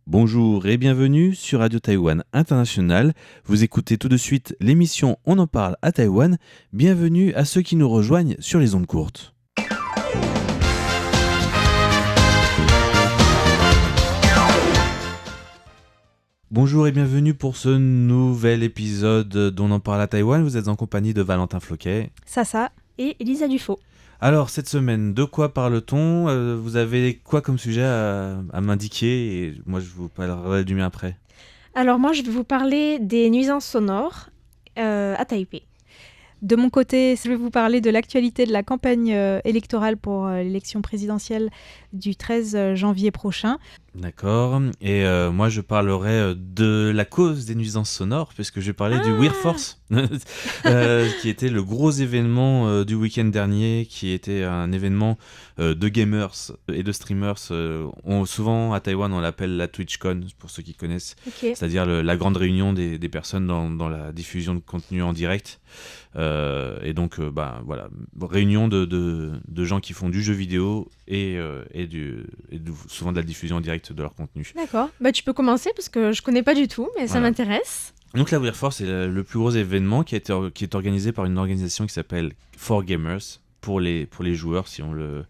Bonjour et bienvenue sur Radio Taïwan International. Vous écoutez tout de suite l'émission On en parle à Taïwan. Bienvenue à ceux qui nous rejoignent sur les ondes courtes. Bonjour et bienvenue pour ce nouvel épisode d'On en parle à Taïwan. Vous êtes en compagnie de Valentin Floquet. Sasa et Elisa Dufaux. Alors, cette semaine, de quoi parle-t-on ? Vous avez quoi comme sujet à m'indiquer ? Et moi, je vous parlerai du mien après. Alors moi, je vais vous parler des nuisances sonores à Taipei. De mon côté, je vais vous parler de l'actualité de la campagne électorale pour l'élection présidentielle du 13 janvier prochain. D'accord. Et moi, je parlerai de la cause des nuisances sonores, puisque je vais parler du WearForce, qui était le gros événement du week-end dernier, qui était un événement de gamers et de streamers. Souvent, à Taïwan, on l'appelle la TwitchCon, pour ceux qui connaissent. Ok. C'est-à-dire la grande réunion des personnes dans la diffusion de contenu en direct. Et donc, voilà, réunion de gens qui font du jeu vidéo et souvent de la diffusion en direct de leur contenu. D'accord. Bah tu peux commencer parce que je connais pas du tout, mais ça Voilà. m'intéresse. Donc la WearForce est le plus gros événement qui est organisé par une organisation qui s'appelle 4Gamers pour les joueurs si on le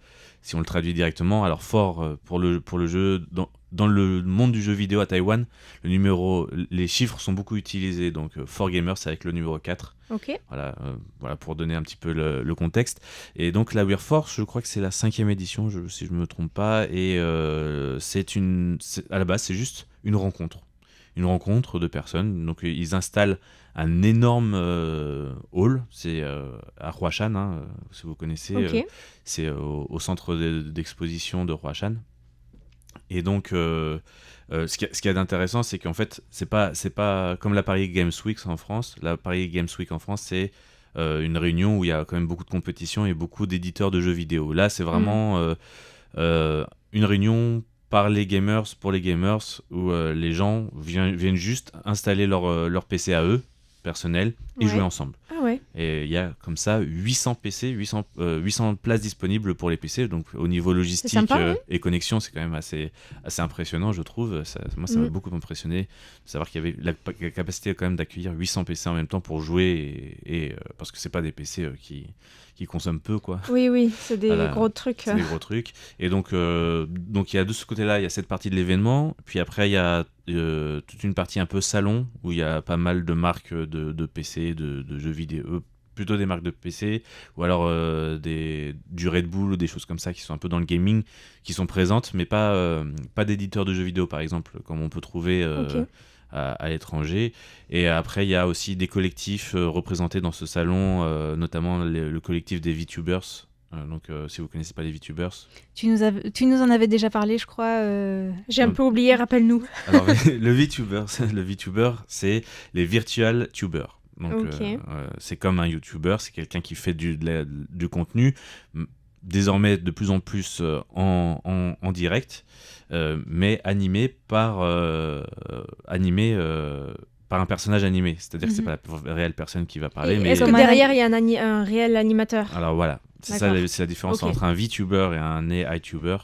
traduit directement. Alors For pour le jeu dans le monde du jeu vidéo à Taïwan, les chiffres sont beaucoup utilisés, donc 4Gamers c'est avec le numéro 4. Ok. Voilà pour donner un petit peu le contexte. Et donc la WearForce, je crois que c'est la 5e édition, si je ne me trompe pas, et à la base c'est juste une rencontre de personnes. Donc ils installent un énorme hall, c'est à Huashan, si vous connaissez, Ok. c'est au centre d'exposition de Huashan. Et donc ce qu'il y a d'intéressant, c'est qu'en fait c'est pas comme la Paris Games Week en France. La Paris Games Week en France, c'est une réunion où il y a quand même beaucoup de compétitions et beaucoup d'éditeurs de jeux vidéo. Là c'est vraiment une réunion par les gamers, pour les gamers, où les gens viennent juste installer leur PC à eux, personnel, et Ouais. jouer ensemble. Ah ouais. Et il y a comme ça 800 PC, 800 places disponibles pour les PC, donc au niveau logistique sympa, ouais. et connexion, c'est quand même assez impressionnant, je trouve. Moi, ça m'a beaucoup impressionné de savoir qu'il y avait la capacité quand même d'accueillir 800 PC en même temps pour jouer, parce que c'est pas des PC qui consomment peu, quoi. Oui, c'est des Voilà, gros trucs. C'est des gros trucs. Et donc il y a de ce côté-là, il y a cette partie de l'événement. Puis après, il y a toute une partie un peu salon, où il y a pas mal de marques de PC, de jeux vidéo, plutôt des marques de PC, ou alors du Red Bull ou des choses comme ça qui sont un peu dans le gaming, qui sont présentes, mais pas d'éditeurs de jeux vidéo, par exemple, comme on peut trouver Ok. à l'étranger. Et après, il y a aussi des collectifs représentés dans ce salon, notamment le collectif des VTubers. Donc, si vous connaissez pas les VTubers. Tu nous en avais déjà parlé, je crois. J'ai un peu oublié, rappelle-nous. Alors, le VTuber, c'est les virtual tubers. Donc, Ok. c'est comme un YouTuber, c'est quelqu'un qui fait du contenu, désormais de plus en plus en direct, mais animé par un personnage animé. C'est-à-dire que c'est pas la réelle personne qui va parler, mais Est-ce que derrière il y a un réel animateur? alors voilà, c'est la différence Ok. entre un VTuber et un AItuber.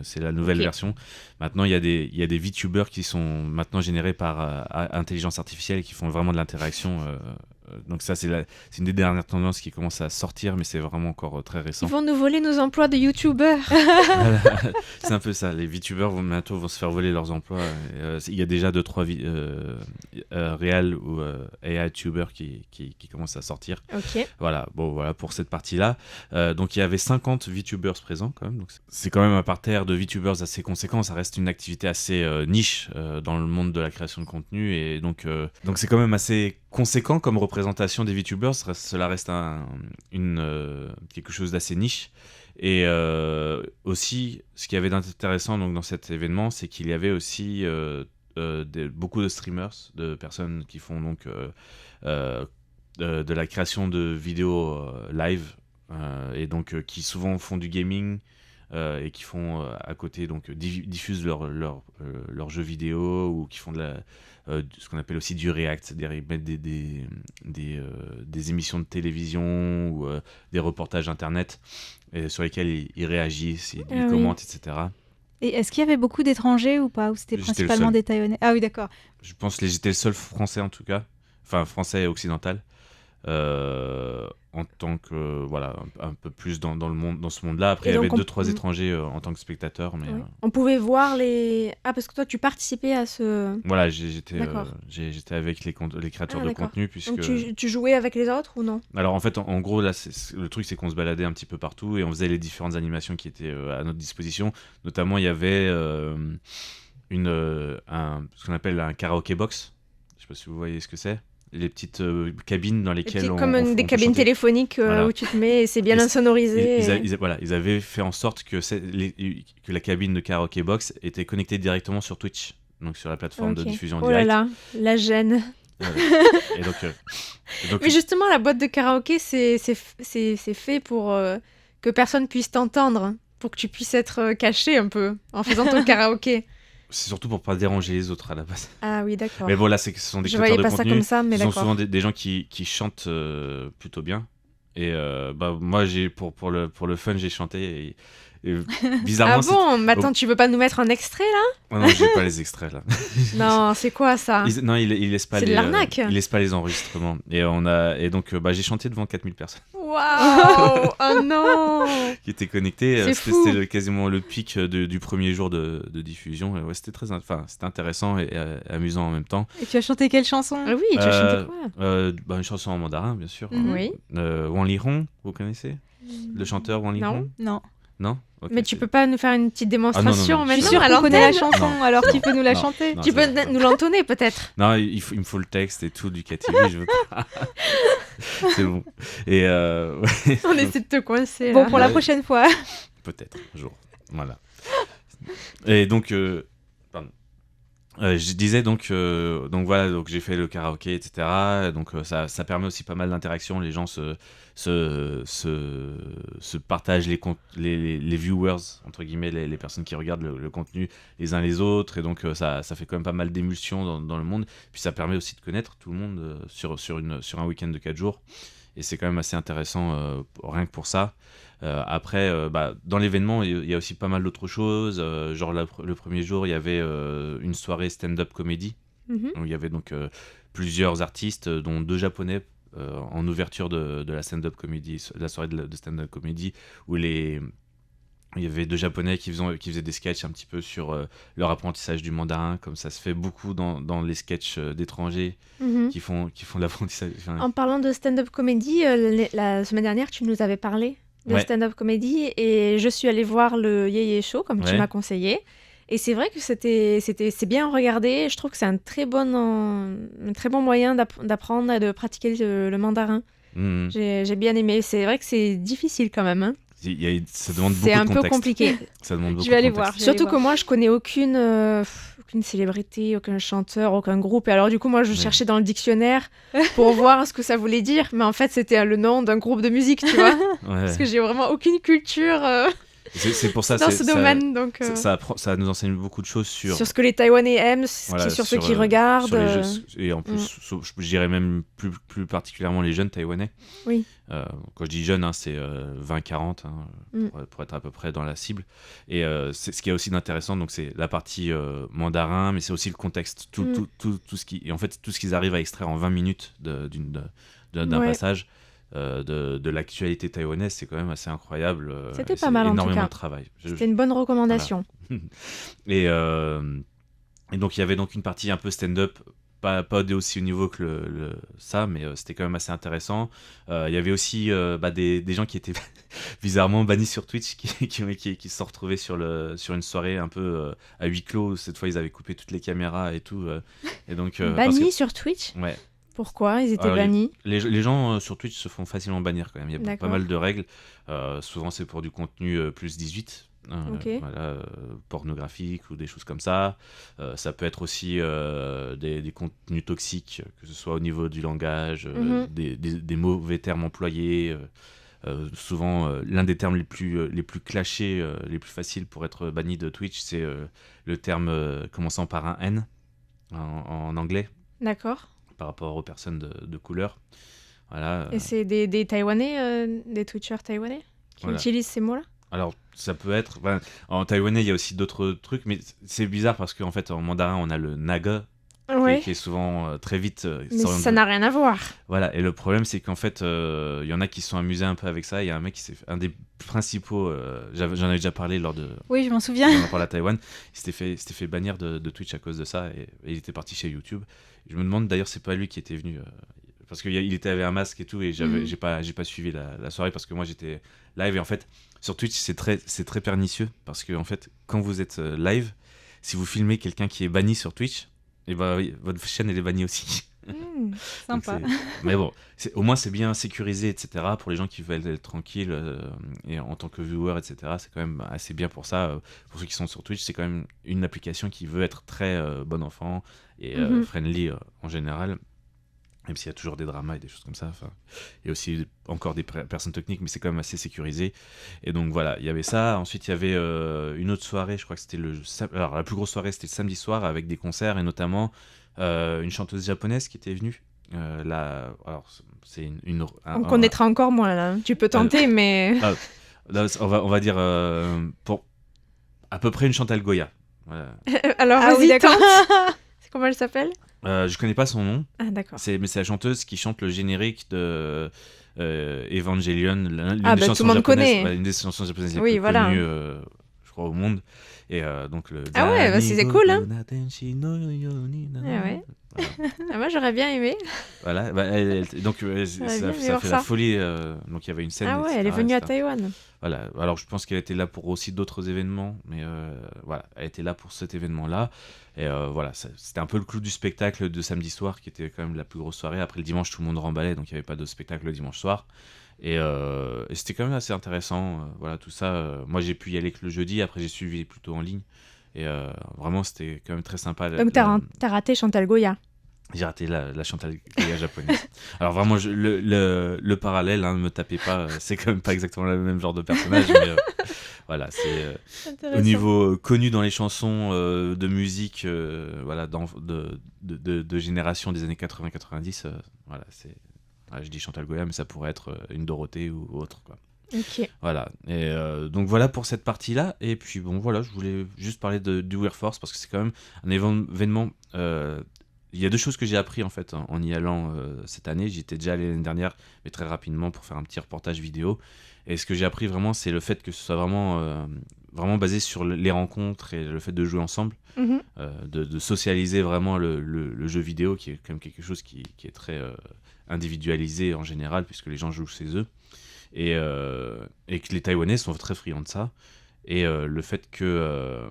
C'est la nouvelle version. Maintenant, il y a des VTubers qui sont maintenant générés par intelligence artificielle et qui font vraiment de l'interaction. Donc ça, c'est une des dernières tendances qui commence à sortir, mais c'est vraiment encore très récent. Ils vont nous voler nos emplois de youtubeurs. Voilà. C'est un peu ça. Les VTubers bientôt vont se faire voler leurs emplois. Il y a déjà 2-3 réels ou AI-tubers qui commencent à sortir. Ok. Voilà, pour cette partie-là. Donc il y avait 50 VTubers présents quand même. Donc c'est quand même un parterre de VTubers assez conséquent. Ça reste une activité assez niche dans le monde de la création de contenu. Et donc c'est quand même assez conséquent comme représentation des VTubers. Cela reste quelque chose d'assez niche. Et aussi, ce qu'il y avait d'intéressant donc, dans cet événement, c'est qu'il y avait aussi beaucoup de streamers, de personnes qui font donc de la création de vidéos live et donc qui souvent font du gaming et qui font à côté donc diffusent leurs jeux vidéo ou qui font ce qu'on appelle aussi du react, c'est-à-dire ils mettent des émissions de télévision ou des reportages internet sur lesquels ils réagissent, ils commentent, etc. Et est-ce qu'il y avait beaucoup d'étrangers ou pas? Ou c'était J'étais le principalement seul. des Taïwanais? Ah oui, d'accord. Je pense que j'étais le seul français en tout cas, enfin français et occidental, en tant que voilà un peu plus dans le monde, dans ce monde-là. Après Et il y avait donc, 2-3 étrangers en tant que spectateurs, mais oui. On pouvait voir les... Ah, parce que toi, tu participais à ce... voilà D'accord. j'étais avec les créateurs Ah, de d'accord. contenu puisque Donc, tu jouais avec les autres ou non? alors en fait en gros là le truc c'est qu'on se baladait un petit peu partout et on faisait les différentes animations qui étaient à notre disposition. Notamment il y avait ce qu'on appelle un karaoké box. Je sais pas si vous voyez ce que c'est. Les petites cabines dans lesquelles Comme on des peut cabines chanter. téléphoniques Voilà. où tu te mets et c'est bien Et insonorisé. Voilà, ils avaient fait en sorte que que la cabine de karaoké box était connectée directement sur Twitch, donc sur la plateforme de Ok. diffusion en Oh là direct. là, la gêne. Voilà. Et donc, Mais justement, la boîte de karaoké, c'est fait pour que personne puisse t'entendre, pour que tu puisses être caché un peu en faisant ton karaoké. c'est surtout pour pas déranger les autres à la base. Ah oui, d'accord. Mais bon, là, ce sont des Je créateurs voyais de pas ça contenu. comme ça, mais Ce sont d'accord. souvent des gens qui chantent plutôt bien. Et moi, pour le fun, j'ai chanté. Et bizarrement, Ah bon? Mais attends, tu veux pas nous mettre un extrait là? Oh non, j'ai pas les extraits là. Non, c'est quoi ça? Non, il laisse pas C'est de l'arnaque. il laisse pas les enregistrements. Et donc j'ai chanté devant 4000 personnes Waouh! Oh non! qui étaient connectées. C'est fou. C'était quasiment le pic du premier jour de diffusion. Et ouais, c'était intéressant et amusant en même temps. Et tu as chanté quelle chanson? Ah oui, tu as chanté quoi? Une chanson en mandarin, bien sûr. Mhm. Oui. Wang Lihong, vous connaissez le chanteur Wang Non. Lihong? Non. Non. Ok, Mais tu c'est- peux pas nous faire une petite démonstration non, Je suis maintenant sûre à qu'on connaît la l'antenne? chanson, Non. alors tu peux nous la Non. chanter. Non, Tu peux c'est- nous l'entonner peut-être? Non, il me faut le texte et tout du KTV, je veux pas. C'est bon. Et ouais. On essaie de te coincer Bon, là. pour la Ouais. prochaine fois. Peut-être un jour. Voilà. Et donc, pardon. Je disais donc voilà, donc j'ai fait le karaoké, etc. Donc ça permet aussi pas mal d'interaction. Les gens se partagent les viewers, entre guillemets, les personnes qui regardent le contenu les uns les autres. Et donc ça fait quand même pas mal d'émulsion dans le monde. Puis ça permet aussi de connaître tout le monde sur un week-end de 4 jours. Et c'est quand même assez intéressant rien que pour ça. Après, dans l'événement, il y a aussi pas mal d'autres choses. Genre le premier jour, il y avait une soirée stand-up comédie. Mhm. Où il y avait donc plusieurs artistes, dont 2 japonais, en ouverture de la stand-up comédie, la soirée de stand-up comédie, où il y avait 2 japonais qui faisaient des sketchs un petit peu sur leur apprentissage du mandarin, comme ça se fait beaucoup dans les sketchs d'étrangers Mhm. qui font de l'apprentissage. Enfin, En parlant de stand-up comédie, la semaine dernière, tu nous avais parlé de Ouais. stand-up comédie et je suis allée voir le Yeye Show, comme tu Ouais. m'as conseillé. Et c'est vrai que c'est bien regardé. Je trouve que c'est un très bon moyen d'apprendre et de pratiquer le mandarin. mhm. J'ai bien aimé. C'est vrai que c'est difficile quand même, hein. Ça demande beaucoup C'est de un peu contexte. compliqué. Ça demande beaucoup Je vais de aller contexte. voir. Je vais Surtout aller que voir. moi, je connais aucune célébrité, aucun chanteur, aucun groupe. Et alors, du coup, moi, je Ouais. cherchais dans le dictionnaire pour voir ce que ça voulait dire. Mais en fait, c'était le nom d'un groupe de musique, tu vois. Ouais. Parce que j'ai vraiment aucune culture C'est pour ça dans c'est- ce domaine. Donc, ça nous enseigne beaucoup de choses sur sur ce que les Taïwanais aiment, voilà, sur ceux sur, qui regardent. sur les jeux, et en plus je dirais même plus particulièrement les jeunes taïwanais. Oui. Quand je dis jeunes, hein, c'est 20-40 hein, Mm. pour être à peu près dans la cible. Et c'est ce qui est aussi d'intéressant, donc c'est la partie mandarin, mais c'est aussi le contexte, tout ce qui, et en fait tout ce qu'ils arrivent à extraire en 20 minutes d'un Ouais. passage de l'actualité taïwanaise, c'est quand même assez incroyable. C'était Et pas c'est mal, en tout énormément cas. de travail. C'était une bonne recommandation. Et donc il y avait donc une partie un peu stand-up, pas aussi au niveau que ça, mais c'était quand même assez intéressant. Il y avait aussi des gens qui étaient bizarrement bannis sur Twitch, qui se sont retrouvés sur une soirée un peu à huis clos. Cette fois, ils avaient coupé toutes les caméras et tout. Et donc, parce Bannis que- sur Twitch? Ouais. Pourquoi ils étaient Alors, bannis? Les gens sur Twitch se font facilement bannir quand même. Il y a pas D'accord. mal de règles. Souvent, c'est pour du contenu plus 18. Ok. Voilà, pornographique ou des choses comme ça. Ça peut être aussi des contenus toxiques, que ce soit au niveau du langage, Mhm. des mauvais termes employés. Souvent, l'un des termes les plus clashés, les plus faciles pour être banni de Twitch, c'est le terme commençant par un N en anglais, D'accord. par rapport aux personnes de couleur. Voilà. Et c'est des Taïwanais, des Twitchers taïwanais qui Voilà. utilisent ces mots-là? Alors, ça peut être. En taïwanais, il y a aussi d'autres trucs, mais c'est bizarre parce qu'en fait, en mandarin, on a le naga, Ouais. qui est souvent très vite. Mais s'oriente ça n'a rien à voir. Voilà, et le problème, c'est qu'en fait, il y en a qui se sont amusés un peu avec ça. Il y a un mec qui s'est fait. Un des principaux. J'en avais déjà parlé lors de. Oui, je m'en souviens. On en parle à Taïwan. Il s'était fait bannir de Twitch à cause de ça, et il était parti chez YouTube. Je me demande d'ailleurs, c'est pas lui qui était venu. Parce qu'il était avec un masque et tout, et j'ai pas suivi la soirée parce que moi j'étais live. Et en fait, sur Twitch, c'est très pernicieux parce que en fait, quand vous êtes live, si vous filmez quelqu'un qui est banni sur Twitch, et oui, votre chaîne elle est bannie aussi. Sympa. Mais bon, au moins c'est bien sécurisé, etc. Pour les gens qui veulent être tranquilles et en tant que viewer, etc. C'est quand même assez bien pour ça. Pour ceux qui sont sur Twitch, c'est quand même une application qui veut être très bon enfant et friendly en général. Même s'il y a toujours des dramas et des choses comme ça. Il y a aussi encore des personnes techniques, mais c'est quand même assez sécurisé. Et donc voilà, il y avait ça. Ensuite, il y avait une autre soirée, je crois que c'était alors la plus grosse soirée, c'était le samedi soir, avec des concerts, et notamment une chanteuse japonaise qui était venue. Alors, c'est On connaîtra encore moins, là. Tu peux tenter, mais... Là, on va dire pour à peu près une Chantal Goya. Voilà. Alors, vas-y, oui, d'accord. tente. Comment elle s'appelle? Je connais pas son nom. Ah, d'accord. Mais c'est la chanteuse qui chante le générique de Evangelion, l'une Ah, des bah, chansons tout le monde japonaises, connaît. une des chansons japonaises les Oui, plus voilà. connues, je crois, au monde. Et donc le. Ah ouais, bah, c'est cool, hein. Ah ouais. Ah, moi, j'aurais bien aimé. Voilà, donc ça voir fait ça. la folie. Donc il y avait une scène. Ah ouais, etc., elle est venue à etc. Taïwan. Voilà. Alors je pense qu'elle était là pour aussi d'autres événements, mais voilà, elle était là pour cet événement-là. Et voilà, c'était un peu le clou du spectacle de samedi soir, qui était quand même la plus grosse soirée. Après le dimanche, tout le monde remballait, donc il n'y avait pas de spectacle le dimanche soir. Et c'était quand même assez intéressant. Voilà, tout ça. Moi, j'ai pu y aller que le jeudi. Après, j'ai suivi plutôt en ligne. Et vraiment, c'était quand même très sympa. Donc, t'as raté Chantal Goya. J'ai raté la Chantal Goya japonaise. Alors vraiment, le parallèle, ne me tapez pas, c'est quand même pas exactement le même genre de personnage, mais voilà, c'est au niveau connu dans les chansons de musique, voilà, de génération des années 80-90, voilà, je dis Chantal Goya, mais ça pourrait être une Dorothée ou autre, quoi. Ok. Voilà, et donc voilà pour cette partie-là. Et puis bon, voilà, je voulais juste parler du Wear Force parce que c'est quand même un événement. Il y a deux choses que j'ai appris en fait en y allant cette année. J'y étais déjà allé l'année dernière, mais très rapidement pour faire un petit reportage vidéo. Et ce que j'ai appris vraiment, c'est le fait que ce soit vraiment basé sur les rencontres et le fait de jouer ensemble, de socialiser vraiment le jeu vidéo, qui est quand même quelque chose qui est très individualisé en général, puisque les gens jouent chez eux. Et que les Taïwanais sont très friands de ça. Et le fait que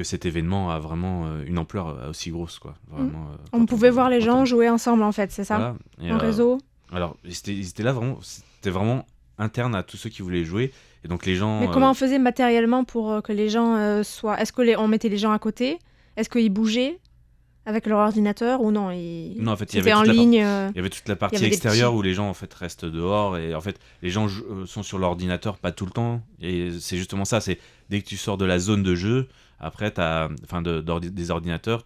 cet événement a vraiment une ampleur aussi grosse, quoi. Vraiment, on pouvait voir les gens jouer ensemble, en fait, c'est ça, voilà. En réseau. Alors, ils étaient là vraiment, c'était vraiment interne à tous ceux qui voulaient jouer. Et donc les gens... Mais comment on faisait matériellement pour que les gens soient... Est-ce qu'on mettait les gens à côté? Est-ce qu'ils bougeaient avec leur ordinateur ou non? Non, en fait, il y avait toute la partie extérieure où les gens en fait restent dehors, et en fait les gens sont sur l'ordinateur pas tout le temps, et c'est justement ça, c'est dès que tu sors de la zone de jeu, après des ordinateurs,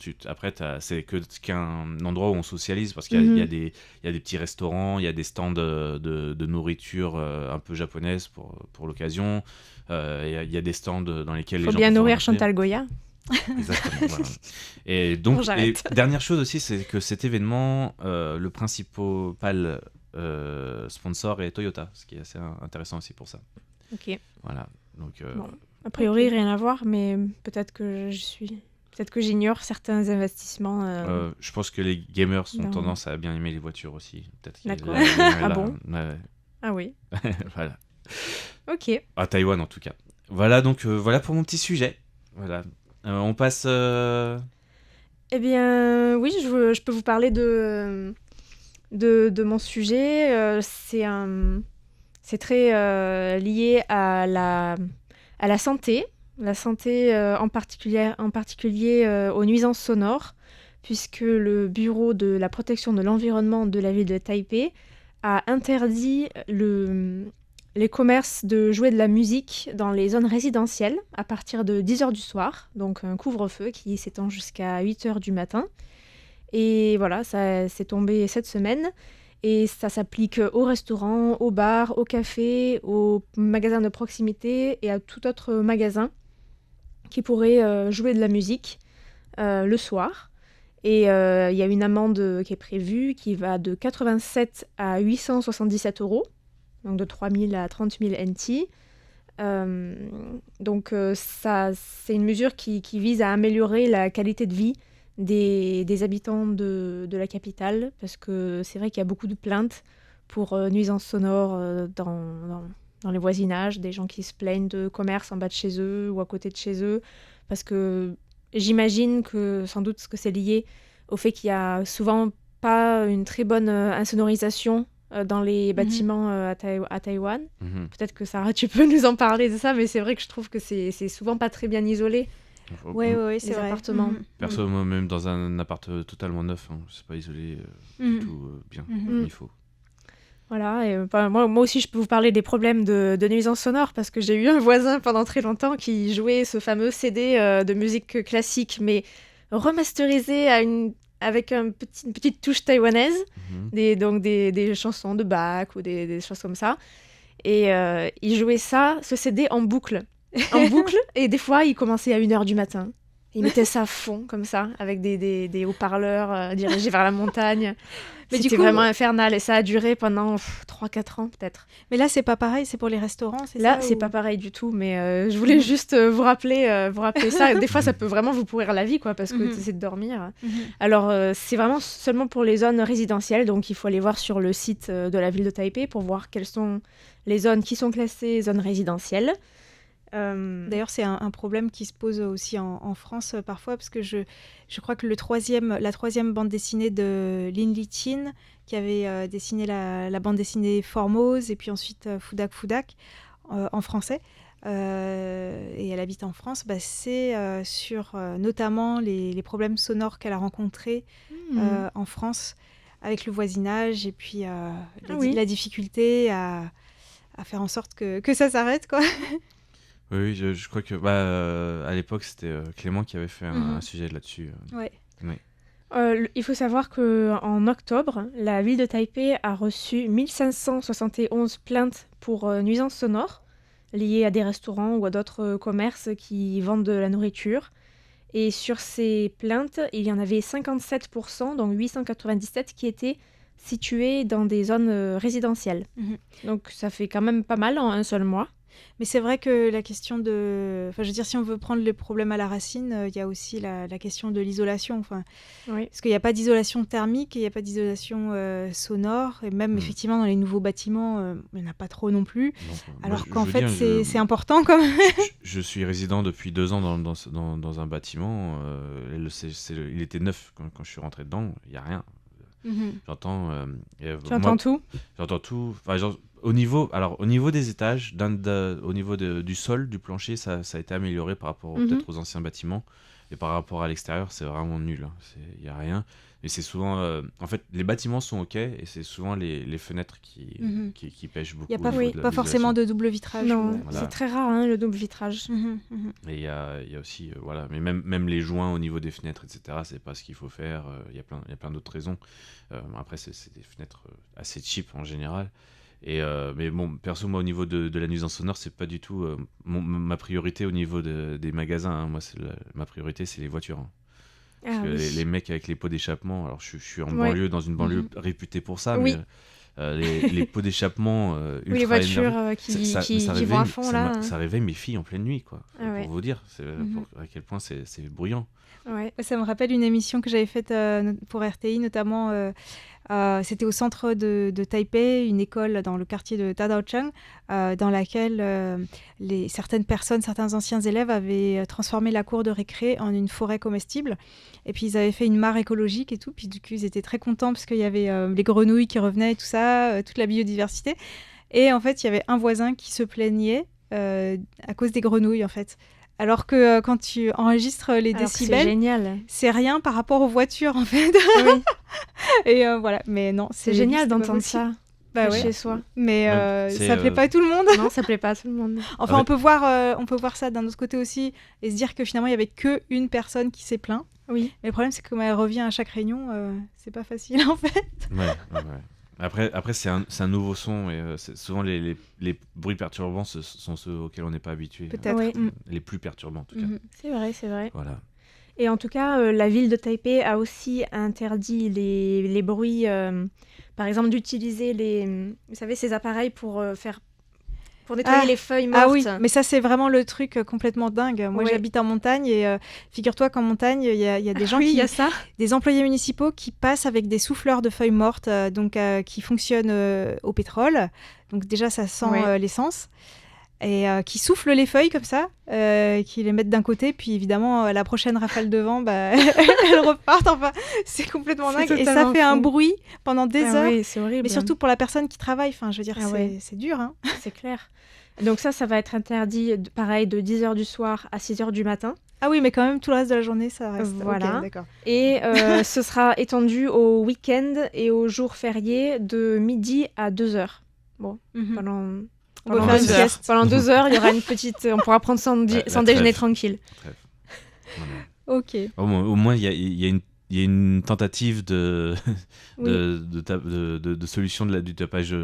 c'est qu'un endroit où on socialise, parce qu'il y a des petits restaurants, il y a des stands de nourriture un peu japonaise pour l'occasion, il y a des stands dans lesquels les gens... Faut bien nourrir Chantal Goya. Exactement, voilà. Et donc, dernière chose aussi, c'est que cet événement, le principal sponsor est Toyota, ce qui est assez intéressant aussi pour ça. Ok. Voilà. Donc, bon. A priori, rien à voir, mais peut-être que j'ignore certains investissements. Je pense que les gamers ont tendance à bien aimer les voitures aussi. Peut-être D'accord. Bon ouais. Ah oui. Voilà. Ok. À Taïwan en tout cas. Voilà, donc voilà pour mon petit sujet. Voilà. On passe... Eh bien, oui, je peux vous parler de mon sujet. C'est très lié à la santé. La santé en particulier aux nuisances sonores, puisque le Bureau de la protection de l'environnement de la ville de Taipei a interdit les commerces de jouer de la musique dans les zones résidentielles à partir de 10h du soir, donc un couvre-feu qui s'étend jusqu'à 8h du matin. Et voilà, ça s'est tombé cette semaine. Et ça s'applique aux restaurants, aux bars, aux cafés, aux magasins de proximité et à tout autre magasin qui pourrait jouer de la musique le soir. Et il y a une amende qui est prévue qui va de 87 à 877 €, donc de 3 000 à 30 000 NT. Ça, c'est une mesure qui vise à améliorer la qualité de vie des habitants de la capitale, parce que c'est vrai qu'il y a beaucoup de plaintes pour nuisances sonores dans les voisinages, des gens qui se plaignent de commerces en bas de chez eux ou à côté de chez eux, parce que j'imagine que sans doute que c'est lié au fait qu'il y a souvent pas une très bonne insonorisation dans les bâtiments à Taïwan. Peut-être que Sarah, tu peux nous en parler de ça, mais c'est vrai que je trouve que c'est souvent pas très bien isolé. Oui, c'est vrai. Appartements. Perso, moi, même dans un appart totalement neuf, c'est pas isolé du tout bien, comme il faut. Voilà, et moi aussi je peux vous parler des problèmes de nuisance sonore, parce que j'ai eu un voisin pendant très longtemps qui jouait ce fameux CD de musique classique, mais remasterisé avec une petite touche taïwanaise, des chansons de Bach ou des choses comme ça. Et il jouait ce CD en boucle, et des fois il commençait à 1h du matin. Il mettait ça à fond, comme ça, avec des haut-parleurs dirigés vers la montagne. Mais c'était vraiment infernal, et ça a duré pendant 3-4 ans, peut-être. Mais là, c'est pas pareil, c'est pour les restaurants, c'est là, ça, c'est pas pareil du tout, mais je voulais juste vous rappeler ça. Des fois, ça peut vraiment vous pourrir la vie, quoi, parce que tu essaies de dormir. Alors, c'est vraiment seulement pour les zones résidentielles, donc il faut aller voir sur le site de la ville de Taipei pour voir quelles sont les zones qui sont classées zones résidentielles. D'ailleurs, c'est un problème qui se pose aussi en France parfois, parce que je crois que la troisième bande dessinée de Lin Li-Chin, qui avait dessiné la bande dessinée Formose, et puis ensuite Fudak en français, et elle habite en France, c'est sur notamment les problèmes sonores qu'elle a rencontrés en France avec le voisinage, et puis la difficulté à faire en sorte que ça s'arrête, quoi. Oui, je crois que à l'époque, c'était Clément qui avait fait un sujet là-dessus. Ouais. Il faut savoir qu'en octobre, la ville de Taipei a reçu 1571 plaintes pour nuisances sonores liées à des restaurants ou à d'autres commerces qui vendent de la nourriture. Et sur ces plaintes, il y en avait 57%, donc 897, qui étaient situées dans des zones résidentielles. Donc ça fait quand même pas mal en un seul mois. Mais c'est vrai que la question je veux dire, si on veut prendre le problème à la racine, il y a aussi la question de l'isolation. Oui. Parce qu'il n'y a pas d'isolation thermique, il n'y a pas d'isolation sonore, et même effectivement dans les nouveaux bâtiments, il n'y en a pas trop non plus. Alors qu'en fait, c'est important quand même. Je suis résident depuis 2 ans dans un bâtiment. Il était neuf quand je suis rentré dedans, il n'y a rien. J'entends. Tu entends tout ? J'entends tout. Au niveau des étages, au niveau du sol, du plancher, ça a été amélioré par rapport peut-être aux anciens bâtiments. Et par rapport à l'extérieur, c'est vraiment nul. Il n'y a rien. Et c'est souvent... en fait, les bâtiments sont OK, et c'est souvent les fenêtres qui pêchent beaucoup. Il n'y a pas forcément de double vitrage. Non, c'est très rare, le double vitrage. Et il y a aussi... mais même les joints au niveau des fenêtres, etc., c'est pas ce qu'il faut faire. Il y a plein d'autres raisons. Après, c'est des fenêtres assez cheap en général. Mais bon, perso, moi, au niveau de la nuisance sonore, c'est pas du tout ma priorité au niveau des magasins. Moi, ma priorité, c'est les voitures. Parce que les mecs avec les pots d'échappement, alors je suis en banlieue, dans une banlieue réputée pour ça, mais les pots d'échappement ultra les voitures qui vont à fond, là. Ça réveille mes filles en pleine nuit, quoi. Pour vous dire à quel point c'est bruyant. Ouais. Ça me rappelle une émission que j'avais faite pour RTI, notamment... c'était au centre de Taipei, une école dans le quartier de Tadaocheng, dans laquelle certains anciens élèves avaient transformé la cour de récré en une forêt comestible. Et puis ils avaient fait une mare écologique et tout. Puis du coup, ils étaient très contents parce qu'il y avait les grenouilles qui revenaient et tout ça, toute la biodiversité. Et en fait, il y avait un voisin qui se plaignait à cause des grenouilles, en fait. Alors que quand tu enregistres les décibels, c'est rien par rapport aux voitures, en fait. Oui. Et voilà, mais non, c'est génial d'entendre ça chez soi. Mais ça plaît pas à tout le monde. Non, ça plaît pas à tout le monde. Enfin, on peut voir ça d'un autre côté aussi, et se dire que finalement, il y avait qu'une personne qui s'est plaint. Oui. Mais le problème, c'est que comme elle revient à chaque réunion, c'est pas facile, en fait. Ouais. Après c'est un nouveau son et souvent les bruits perturbants sont ceux auxquels on n'est pas habitué. Peut-être. Oui. Les plus perturbants en tout cas. C'est vrai. Voilà. Et en tout cas, la ville de Taipei a aussi interdit les bruits, par exemple d'utiliser vous savez, ces appareils pour nettoyer les feuilles mortes. Ah oui, mais ça c'est vraiment le truc complètement dingue. Moi Ouais. j'habite en montagne et figure-toi qu'en montagne il y a des gens il y a ça. des employés municipaux qui passent avec des souffleurs de feuilles mortes, qui fonctionnent au pétrole. Donc déjà ça sent l'essence. Et qui soufflent les feuilles comme ça, qui les mettent d'un côté, puis évidemment la prochaine rafale de vent, elles repartent. Enfin, c'est complètement dingue. Et ça fait un bruit pendant des heures. Oui, c'est horrible. Mais surtout pour la personne qui travaille. Enfin, je veux dire, c'est dur. Hein. C'est clair. Donc ça va être interdit, pareil, de 10h du soir à 6h du matin. Ah oui, mais quand même, tout le reste de la journée, ça reste. Voilà. Okay, d'accord. Et ce sera étendu au week-end et aux jours fériés de midi à 2h. Bon, Pendant 2 heures. Pendant 2 heures, il y aura une petite... On pourra prendre son déjeuner tranquille. Voilà. Ok. Au moins, il y a une tentative de solution du tapage,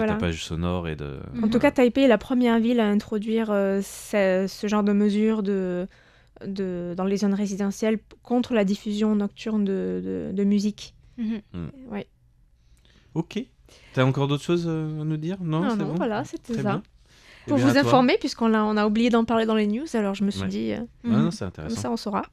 tapage sonore et de. En tout cas, Taipei est la première ville à introduire ce genre de mesures dans les zones résidentielles contre la diffusion nocturne de musique. Ouais. Ok. T'as encore d'autres choses à nous dire? Non, c'est bon. Voilà, c'était Très ça. bien. Pour vous informer, puisqu'on a oublié d'en parler dans les news, alors je me suis dit... non, c'est intéressant. Comme ça, on saura.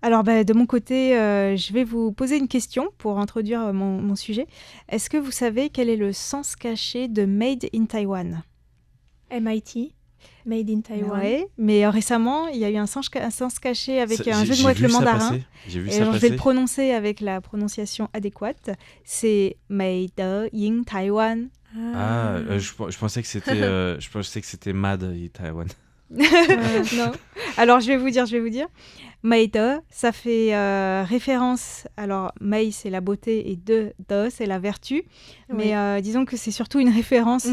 Alors, de mon côté, je vais vous poser une question pour introduire mon sujet. Est-ce que vous savez quel est le sens caché de Made in Taiwan? MIT, Made in Taiwan. Oui, mais récemment, il y a eu un sens caché avec un jeu de mots avec le mandarin. J'ai vu et ça alors, passer. Je vais le prononcer avec la prononciation adéquate. C'est Made in Taiwan. Je pensais que c'était Mad in Taiwan. Non. Alors, je vais vous dire. Made, ça fait référence. Alors, Mei, c'est la beauté et de, c'est la vertu. Oui. Mais disons que c'est surtout une référence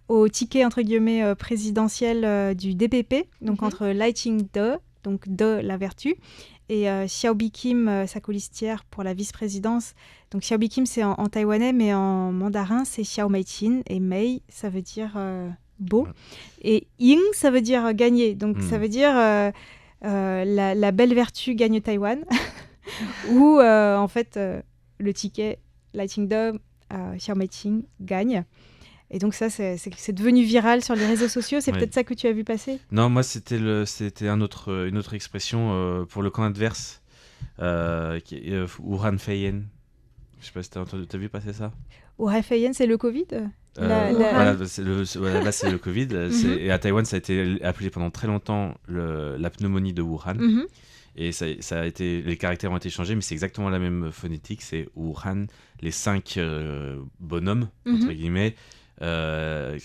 au ticket, entre guillemets, présidentiel du DPP. Donc, entre Lighting de, donc de la vertu, et Xiaobi Kim, sa colistière pour la vice-présidence. Donc, Xiaobi Kim, c'est en taïwanais, mais en mandarin, c'est Xiao Mei-chin. Et Mei, ça veut dire beau. Et Ying, ça veut dire gagner. Donc, ça veut dire... la belle vertu gagne Taïwan, ou en fait le ticket Lighting Dome Xiao Mei-chin gagne. Et donc ça, c'est devenu viral sur les réseaux sociaux. C'est peut-être ça que tu as vu passer? Non, moi c'était une autre expression pour le camp adverse, Wuhan Feien. Je sais pas si t'as vu passer ça. Wuhan Feien, c'est le Covid. Voilà, c'est le Covid. Et à Taïwan, ça a été appelé pendant très longtemps la pneumonie de Wuhan. Et ça a été, les caractères ont été changés, mais c'est exactement la même phonétique. C'est Wuhan, les 5 bonhommes, entre guillemets,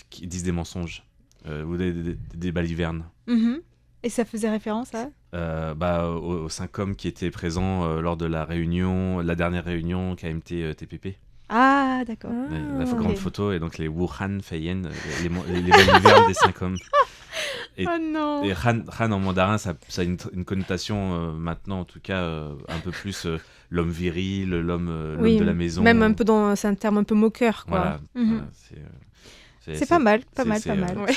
qui disent des mensonges ou des balivernes. Et ça faisait référence à aux 5 hommes qui étaient présents lors de la dernière réunion KMT TPP. Ah, d'accord. La grande photo, et donc les Wuhan Feien, les balivernes des 5 hommes. Et, non. Et Han en mandarin, ça a une connotation maintenant, en tout cas, un peu plus l'homme viril, l'homme de la maison. Même un peu c'est un terme un peu moqueur, quoi. Voilà, c'est pas mal.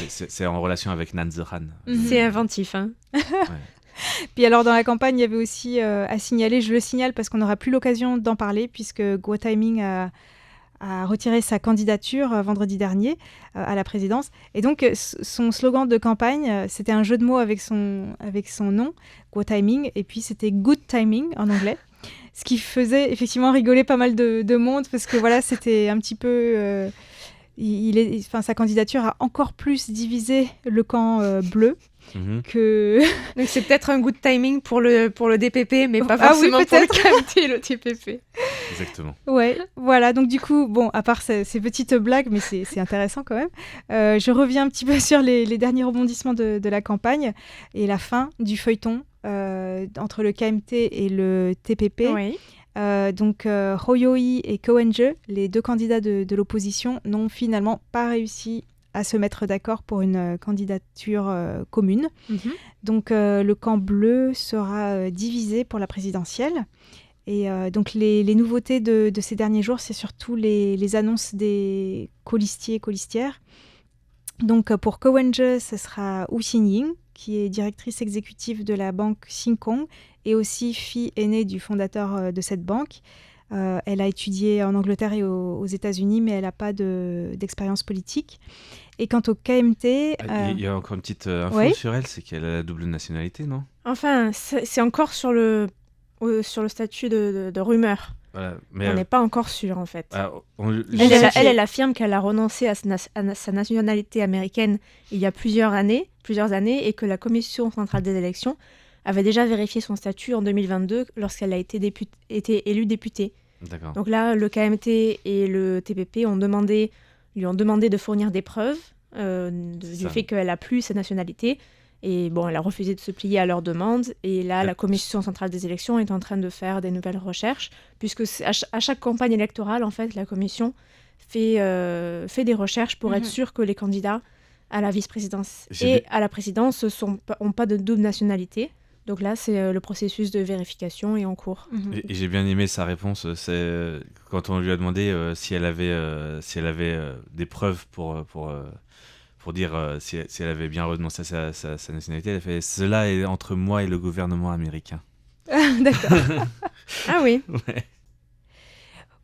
C'est en relation avec Nanzi Han. C'est inventif, hein. Puis alors dans la campagne, il y avait aussi à signaler, je le signale parce qu'on n'aura plus l'occasion d'en parler, puisque Guo Taiming a retiré sa candidature vendredi dernier à la présidence. Et donc son slogan de campagne, c'était un jeu de mots avec son nom, Guo Taiming, et puis c'était Good Timing en anglais. Ce qui faisait effectivement rigoler pas mal de monde, parce que voilà, c'était un petit peu... sa candidature a encore plus divisé le camp bleu. Que... Donc c'est peut-être un good timing pour le DPP, mais pas forcément pour le KMT et le TPP. Exactement. Ouais, voilà. Donc du coup, bon, à part ces petites blagues, mais c'est intéressant quand même, je reviens un petit peu sur les derniers rebondissements de la campagne et la fin du feuilleton entre le KMT et le TPP. Oui. Donc Hoyoi et Ko Wen-je, les 2 candidats de l'opposition, n'ont finalement pas réussi à se mettre d'accord pour une candidature commune. Donc le camp bleu sera divisé pour la présidentielle, Et donc les nouveautés de ces derniers jours, c'est surtout les annonces des colistiers et colistières. Donc pour Cowenger, ce sera Wu Xinying, qui est directrice exécutive de la banque Shin-Kong et aussi fille aînée du fondateur de cette banque. Elle a étudié en Angleterre et aux États-Unis, mais elle n'a pas d'expérience politique. Et quant au KMT... Il y a encore une petite info oui. sur elle, c'est qu'elle a la double nationalité, non? Enfin, c'est encore sur le statut de rumeur. Voilà, mais On n'est pas encore sûr, en fait. Elle Elle affirme qu'elle a renoncé à sa nationalité américaine il y a plusieurs années, et que la Commission centrale des élections avait déjà vérifié son statut en 2022 lorsqu'elle a été élue députée. D'accord. Donc là, le KMT et le TPP lui ont demandé de fournir des preuves du fait qu'elle n'a plus sa nationalité. Et bon, elle a refusé de se plier à leur demande. Et là, la Commission centrale des élections est en train de faire des nouvelles recherches, puisque à chaque campagne électorale, en fait, la Commission fait des recherches pour être sûre que les candidats à la vice-présidence à la présidence n'ont pas de double nationalité. Donc là, c'est le processus de vérification est en cours. Et j'ai bien aimé sa réponse. C'est quand on lui a demandé si elle avait des preuves pour dire si elle avait bien renoncé à sa nationalité, elle a fait « Cela est entre moi et le gouvernement américain ». D'accord. Ah oui. Ouais.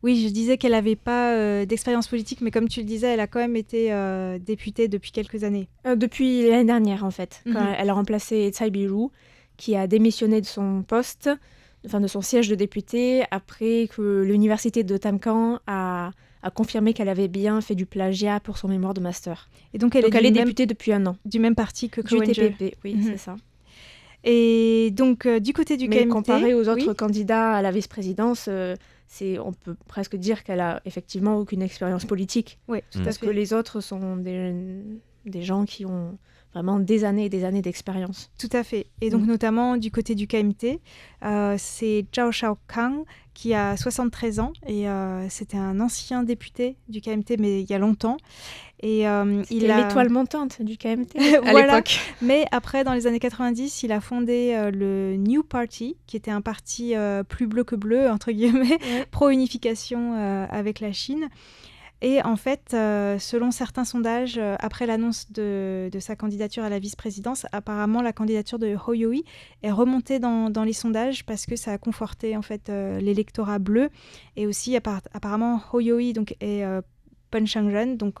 Oui, je disais qu'elle n'avait pas d'expérience politique, mais comme tu le disais, elle a quand même été députée depuis quelques années. Depuis l'année dernière, en fait. Quand elle a remplacé Tsai Bi-ru, qui a démissionné de son poste, de son siège de député, après que l'université de Tamkang a confirmé qu'elle avait bien fait du plagiat pour son mémoire de master. Et donc elle est députée depuis un an. Du même parti que Du Cowenger. TPP, oui, c'est ça. Et donc du côté du KMT... comparé aux autres candidats à la vice-présidence, on peut presque dire qu'elle a effectivement aucune expérience politique. Oui, tout à fait. Parce que les autres sont des gens qui ont vraiment des années et des années d'expérience. Tout à fait. Et donc notamment du côté du KMT, c'est Zhao Xiaokang qui a 73 ans et c'était un ancien député du KMT, mais il y a longtemps. Et il a l'étoile montante du KMT à voilà. l'époque. Mais après, dans les années 90, il a fondé le New Party, qui était un parti plus bleu que bleu, entre guillemets, pro-unification avec la Chine. Et en fait, selon certains sondages, après l'annonce de sa candidature à la vice-présidence, apparemment la candidature de Hou Yu-ih est remontée dans les sondages parce que ça a conforté en fait l'électorat bleu. Et aussi, apparemment, Hou Yu-ih donc, est Penshangren, donc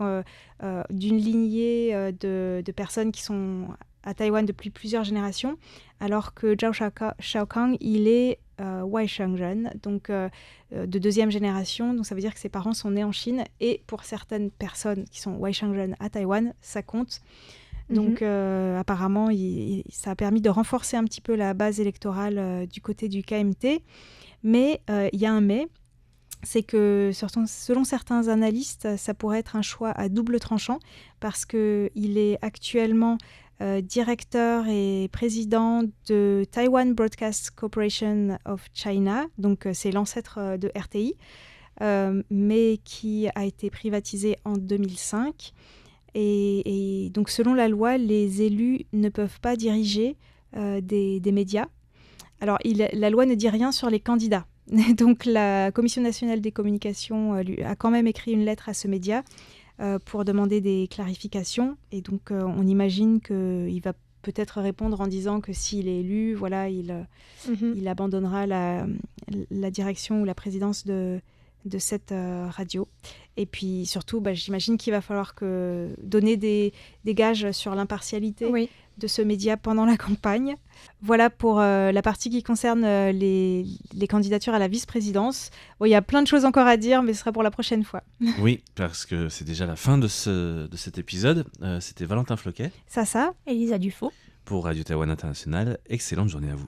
d'une lignée de personnes qui sont à Taïwan depuis plusieurs générations, alors que Zhao Xiaokang, il est Waishangren, donc de deuxième génération, donc ça veut dire que ses parents sont nés en Chine, et pour certaines personnes qui sont Waishangren à Taïwan, ça compte. Donc apparemment, ça a permis de renforcer un petit peu la base électorale du côté du KMT, mais il y a un mais, c'est que selon certains analystes, ça pourrait être un choix à double tranchant, parce qu'il est actuellement directeur et président de Taiwan Broadcast Corporation of China, donc c'est l'ancêtre de RTI, mais qui a été privatisé en 2005. Et donc selon la loi, les élus ne peuvent pas diriger des médias. Alors la loi ne dit rien sur les candidats. Donc la Commission nationale des communications a quand même écrit une lettre à ce média pour demander des clarifications. Et donc on imagine qu'il va peut-être répondre en disant que s'il est élu, voilà, il abandonnera la direction ou la présidence de cette radio. Et puis surtout, j'imagine qu'il va falloir donner des gages sur l'impartialité de ce média pendant la campagne. Voilà pour la partie qui concerne les candidatures à la vice-présidence. Bon, il y a plein de choses encore à dire, mais ce sera pour la prochaine fois. Oui, parce que c'est déjà la fin de cet épisode. C'était Valentin Floquet. Ça. Elisa Dufaux. Pour Radio Taïwan International. Excellente journée à vous.